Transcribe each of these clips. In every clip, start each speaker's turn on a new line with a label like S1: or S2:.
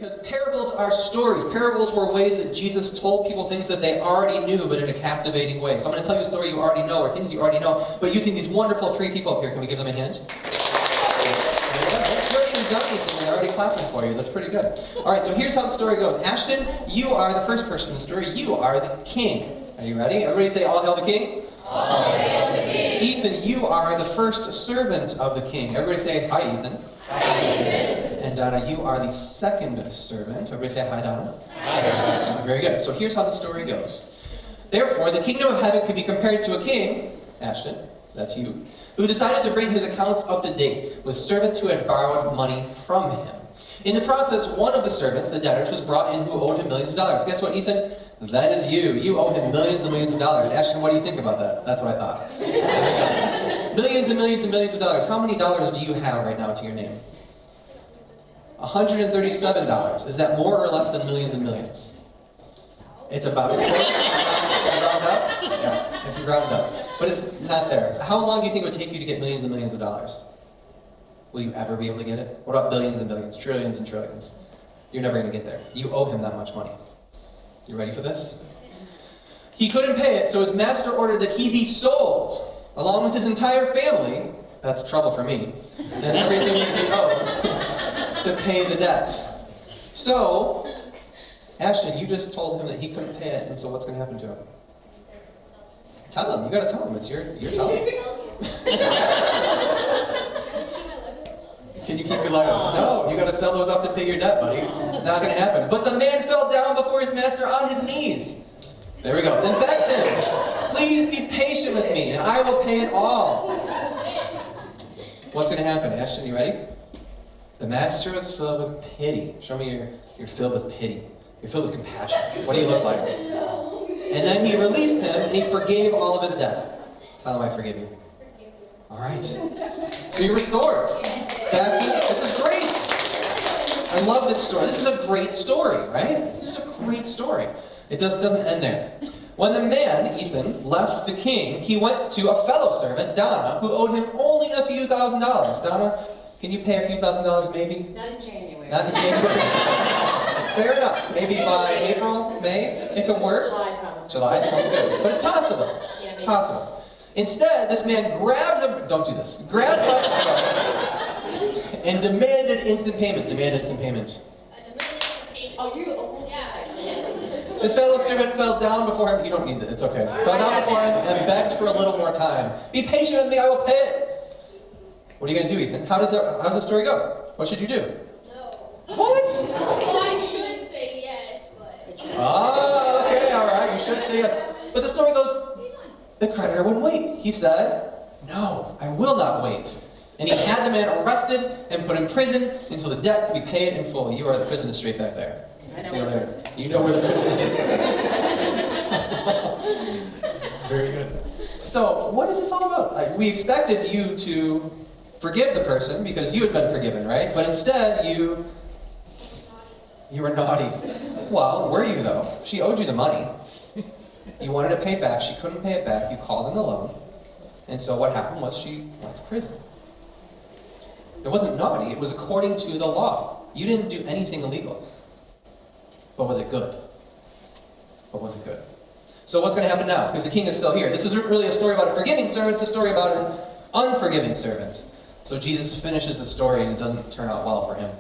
S1: because parables are stories. Parables were ways that Jesus told people things that they already knew, but in a captivating way. So I'm going to tell you a story you already know, or things you already know, but using these wonderful three people up here. Can we give them a hand? You haven't even done anything, and they're already clapping for you. That's pretty good. All right, so here's how the story goes. Ashton, you are the first person in the story. You are the king. Are you ready? Everybody say, all hail the king.
S2: All hail the king.
S1: Ethan, you are the first servant of the king. Everybody say, hi, Ethan.
S2: Hi, Ethan.
S1: And Donna, you are the second servant. Everybody say, hi, Donna.
S2: Hi, Donna.
S1: Very good. So here's how the story goes. Therefore, the kingdom of heaven could be compared to a king, Ashton, that's you, who decided to bring his accounts up to date with servants who had borrowed money from him. In the process, one of the servants, the debtors, was brought in who owed him millions of dollars. Guess what, Ethan? That is you. You owe him millions and millions of dollars. Ashton, what do you think about that? That's what I thought. Millions and millions and millions of dollars. How many dollars do you have right now to your name? $137. Is that more or less than millions and millions? It's about, it's close. If you round up? Yeah, if you round up. But it's not there. How long do you think it would take you to get millions and millions of dollars? Will you ever be able to get it? What about billions and billions, trillions and trillions? You're never going to get there. You owe him that much money. You ready for this? He couldn't pay it, so his master ordered that he be sold, along with his entire family, that's trouble for me, and everything that he owed, to pay the debt. So, Ashton, you just told him that he couldn't pay it, and so what's going to happen to him? Tell him. You got to tell him. It's your telling. Can you keep your Legos? No, you got to sell those up to pay your debt, buddy. It's not going to happen. But the man fell down before his master on his knees. There we go. And begged him, please be patient with me, and I will pay it all. What's going to happen, Ashton? You ready? The master was filled with pity. Show me you're filled with pity. You're filled with compassion. What do you look like? And then he released him, and he forgave all of his debt. Tell him I forgive you. All right. So you're restored. That's it. This is great. I love this story. This is a great story, right? This is a great story. It doesn't end there. When the man, Ethan, left the king, he went to a fellow servant, Donna, who owed him only a few $1,000s. Donna, can you pay a few $1,000s maybe?
S3: Not in January.
S1: Not in January. Fair enough. Maybe by April, May, it could work.
S3: July, probably.
S1: July, sounds good. But it's possible.
S3: Yeah, maybe.
S1: Possible. Instead, this man grabbed a... Don't do this. Grabbed and demanded instant payment. Demand instant payment.
S3: Oh, you...
S1: This fellow servant fell down before him. You don't need it. It's okay. Fell down before him and begged for a little more time. Be patient with me. I will pay it. What are you going to do, Ethan? How does the story go? What should you do?
S2: No.
S1: What?
S2: Well, I should say yes, but...
S1: Ah, okay, all right. You should say yes. But the story goes, the creditor wouldn't wait. He said, no, I will not wait. And he had the man arrested and put in prison until the debt could be paid in full. You are the prison is straight back there. See you later. You know where the prison is. Very good. So, what is this all about? We expected you to forgive the person because you had been forgiven, right? But instead, you were naughty. Well, were you though? She owed you the money. You wanted it paid back. She couldn't pay it back. You called in the loan. And so what happened was she went to prison. It wasn't naughty. It was according to the law. You didn't do anything illegal. But was it good? But was it good? So what's going to happen now? Because the king is still here. This isn't really a story about a forgiving servant. It's a story about an unforgiving servant. So Jesus finishes the story and it doesn't turn out well for him.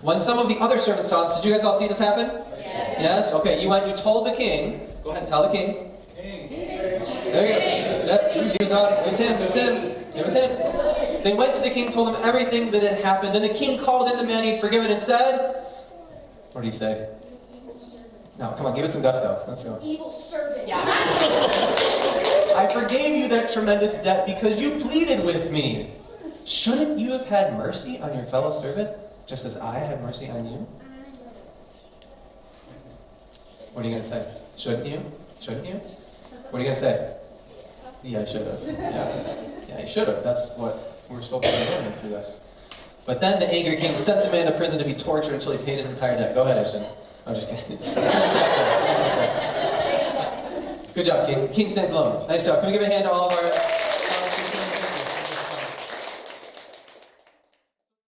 S1: When some of the other servants saw this, did you guys all see this happen?
S2: Yes.
S1: Yes? Okay, you went and you told the king. Go ahead and tell the king. There you go. He was naughty. It was him. It was him. It was him. They went to the king, told him everything that had happened. Then the king called in the man he had forgiven and said, what did he say? No, come on, give it some gusto. Let's go.
S2: Evil servant.
S1: Yes. I forgave you that tremendous debt because you pleaded with me. Shouldn't you have had mercy on your fellow servant, just as I had mercy on you? What are you going to say? Shouldn't you? Shouldn't you? What are you going to say? Yeah, I should have. Yeah, you should have. That's what we're supposed to be learning through this. But then the angry king sent the man to prison to be tortured until he paid his entire debt. Go ahead, Ashton. I'm just kidding. Good job, King. King stands alone. Nice job. Can we give a hand to all of our...